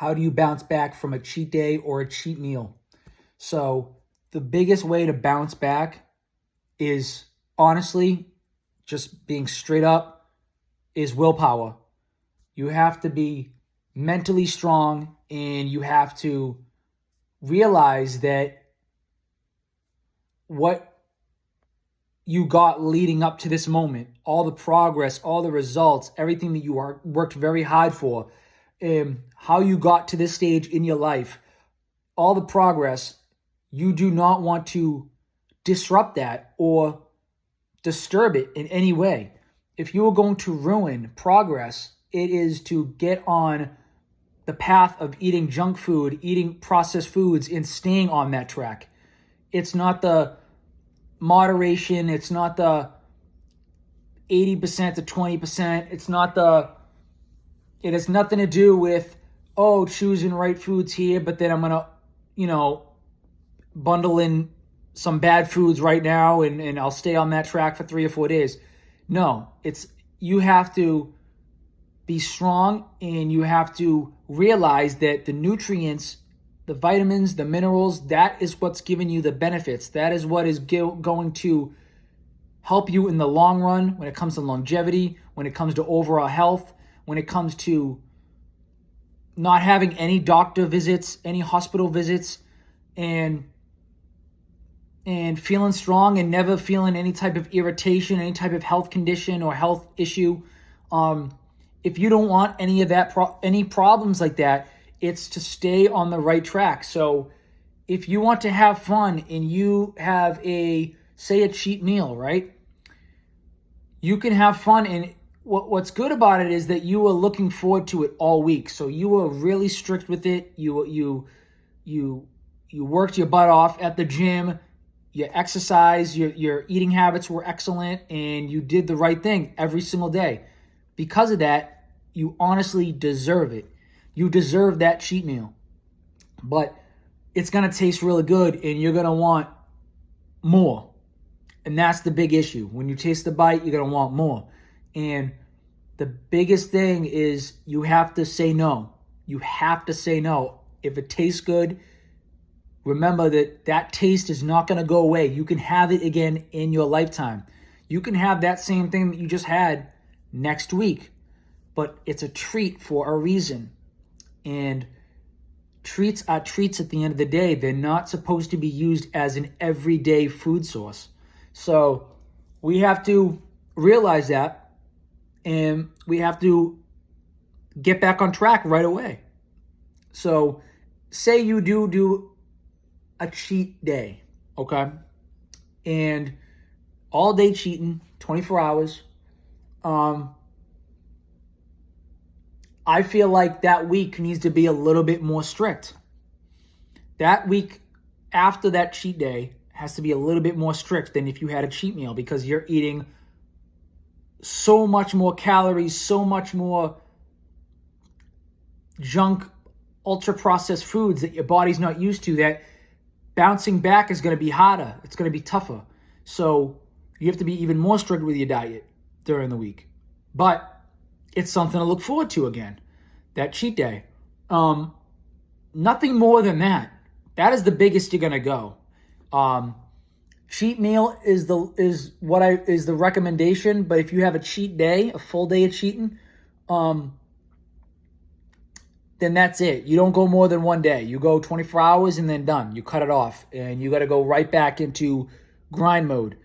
How do you bounce back from a cheat day or a cheat meal? So the biggest way to bounce back is honestly just being straight up is willpower. You have to be mentally strong and you have to realize that what you got leading up to this moment, all the progress, all the results, everything that you worked very hard for, how you got to this stage in your life, all the progress, you do not want to disrupt that or disturb it in any way. If you are going to ruin progress, it is to get on the path of eating junk food, eating processed foods, and staying on that track. It's not the moderation. It's not the 80% to 20%. It has nothing to do with, choosing right foods here, but then I'm going to, bundle in some bad foods right now and I'll stay on that track for 3 or 4 days. No, you have to be strong and you have to realize that the nutrients, the vitamins, the minerals, that is what's giving you the benefits. That is what is going to help you in the long run when it comes to longevity, when it comes to overall health, when it comes to not having any doctor visits, any hospital visits, and feeling strong and never feeling any type of irritation, any type of health condition or health issue. If you don't want any of that, any problems like that, it's to stay on the right track. So if you want to have fun and you have say a cheat meal, right? You can have fun, and what's good about it is that you are looking forward to it all week. So you were really strict with it. You worked your butt off at the gym. You exercise. Your eating habits were excellent, and you did the right thing every single day. Because of that, you honestly deserve it. You deserve that cheat meal. But it's going to taste really good, and you're going to want more. And that's the big issue. When you taste the bite, you're going to want more. And the biggest thing is you have to say no. You have to say no. If it tastes good, remember that taste is not going to go away. You can have it again in your lifetime. You can have that same thing that you just had next week, but it's a treat for a reason. And treats are treats at the end of the day. They're not supposed to be used as an everyday food source. So we have to realize that, and we have to get back on track right away. So say you do a cheat day, okay? And all day cheating, 24 hours. I feel like that week needs to be a little bit more strict. That week after that cheat day has to be a little bit more strict than if you had a cheat meal, because you're eating so much more calories, so much more junk, ultra-processed foods that your body's not used to, that bouncing back is going to be harder. It's going to be tougher. So you have to be even more strict with your diet during the week. But it's something to look forward to again, that cheat day. Nothing more than that. That is the biggest you're going to go. Cheat meal is the recommendation, but if you have a cheat day, a full day of cheating, then that's it. You don't go more than one day. You go 24 hours and then done. You cut it off, and you got to go right back into grind mode.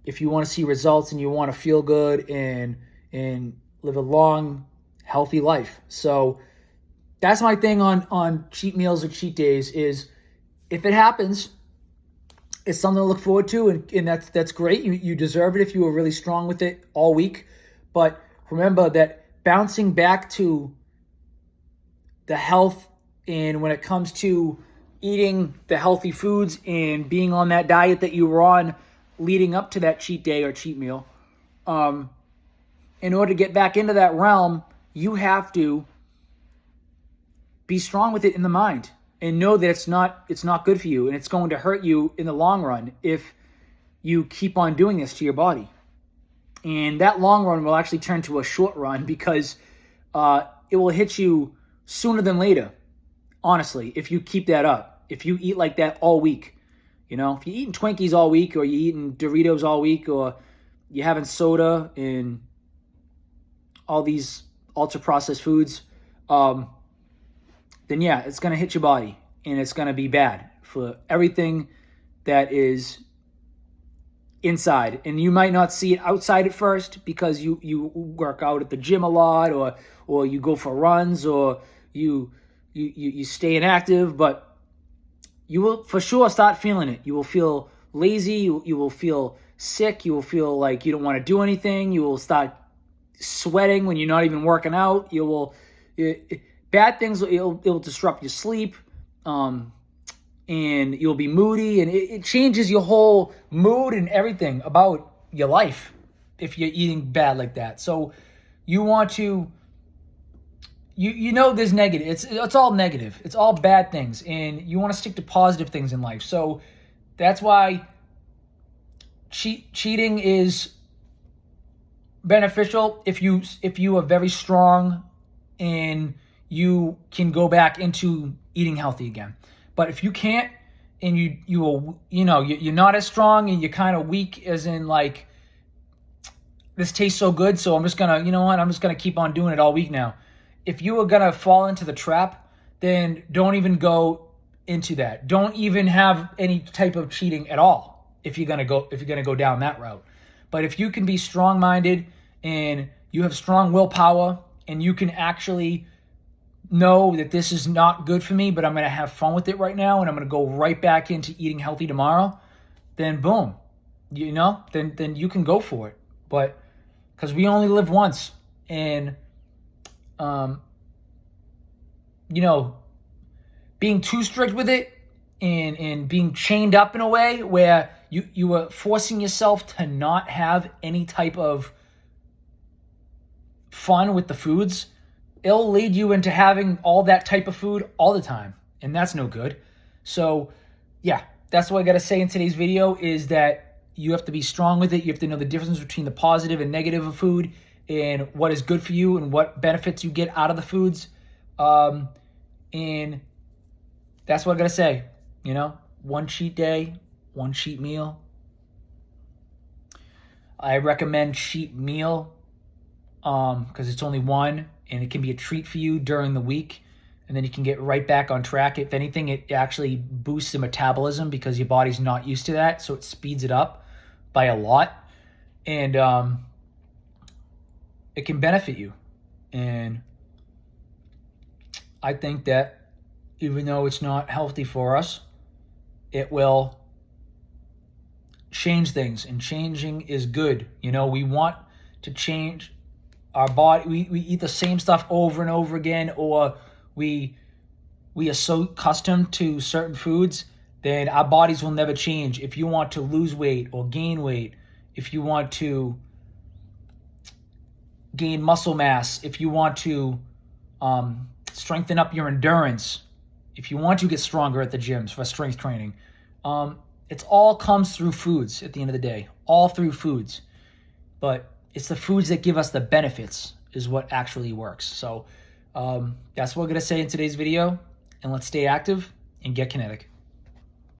If you want to see results and you want to feel good and live a long, healthy life. So that's my thing on cheat meals or cheat days is, if it happens, it's something to look forward to, and that's great. You deserve it if you were really strong with it all week. But remember that bouncing back to the health, and when it comes to eating the healthy foods and being on that diet that you were on leading up to that cheat day or cheat meal, in order to get back into that realm, you have to be strong with it in the mind and know that it's not good for you, and it's going to hurt you in the long run if you keep on doing this to your body. And that long run will actually turn to a short run, because it will hit you sooner than later, honestly, if you keep that up. If you eat like that all week, if you're eating Twinkies all week, or you're eating Doritos all week, or you're having soda and all these ultra-processed foods, then yeah, it's going to hit your body, and it's going to be bad for everything that is inside. And you might not see it outside at first because you work out at the gym a lot, or you go for runs, or you stay inactive, but you will for sure start feeling it. You will feel lazy, you will feel sick, you will feel like you don't want to do anything, you will start sweating when you're not even working out, bad things, it'll disrupt your sleep, and you'll be moody, and it changes your whole mood and everything about your life if you're eating bad like that. So you want to, there's negative. It's all negative. It's all bad things, and you want to stick to positive things in life. So that's why cheating is beneficial if you are very strong and you can go back into eating healthy again. But if you can't, and you're not as strong, and you're kind of weak, as in like, this tastes so good, so I'm just gonna, I'm just gonna keep on doing it all week now. If you are gonna fall into the trap, then don't even go into that. Don't even have any type of cheating at all if you're gonna go down that route. But if you can be strong-minded and you have strong willpower, and you can actually know that this is not good for me, but I'm going to have fun with it right now, and I'm going to go right back into eating healthy tomorrow, then boom, then you can go for it. But because we only live once, and being too strict with it, and being chained up in a way where you are forcing yourself to not have any type of fun with the foods, it'll lead you into having all that type of food all the time, and that's no good. So yeah, that's what I got to say in today's video, is that you have to be strong with it. You have to know the difference between the positive and negative of food, and what is good for you, and what benefits you get out of the foods. And that's what I got to say. One cheat day, one cheat meal. I recommend cheat meal because it's only one, and it can be a treat for you during the week, and then you can get right back on track. If anything, it actually boosts the metabolism because your body's not used to that, so it speeds it up by a lot, and it can benefit you. And I think that even though it's not healthy for us, it will change things, and changing is good. We want to change our body. We eat the same stuff over and over again, or we are so accustomed to certain foods, then our bodies will never change. If you want to lose weight or gain weight, if you want to gain muscle mass, if you want to strengthen up your endurance, if you want to get stronger at the gyms for strength training, it all comes through foods at the end of the day, all through foods. But it's the foods that give us the benefits is what actually works. So that's what I'm going to say in today's video, and let's stay active and get kinetic.